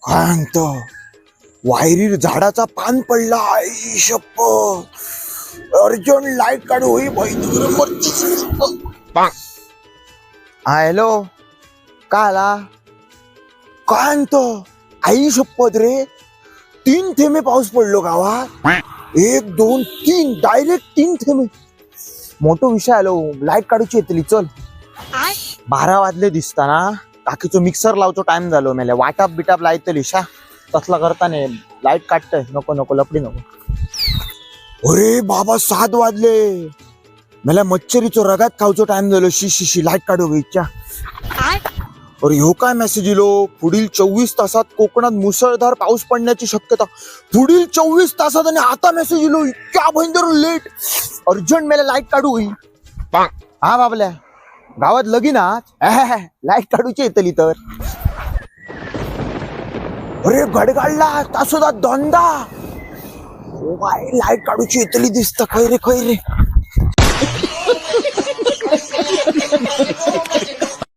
काय म्हणतो वायरीर झाडाचा पान पडला आई शप्पथ अर्जंट लाईट काढू होई हॅलो काय आला काय म्हणतो आई शप्पथ रे 3 थेंबे पाऊस पडलो गावात 1 2 3 डायरेक्ट 3 थेंबे मोठो विषय आलो लाईट काढूची येतली चल 12 वाजले दिसताना काकीचो मिक्सर लावचो टाइम झालो मेले वाटाप बिटाप लायतली शा तसला करता नाही लाईट काढतय नको नको लपडी नको अरे बाबा 7 वाजले मला मच्छरीचो रगात खावचो टाइम झालो शी शी शी लाईट काढू इच्छा अरे ह्यो काय मेसेज इलो पुढील 24 तासात कोकणात मुसळधार पाऊस पडण्याची शक्यता पुढील 24 तासात आणि आता मेसेज इलो इतक्या भयंकर लेट अर्जंट मला लाईट काढू होई हा बाबल्या गावात लगीन लाईट काढूची येतली तर अरे गडगाडला तासोदा दोनदा लाईट काढूची येतली दिसत खै रे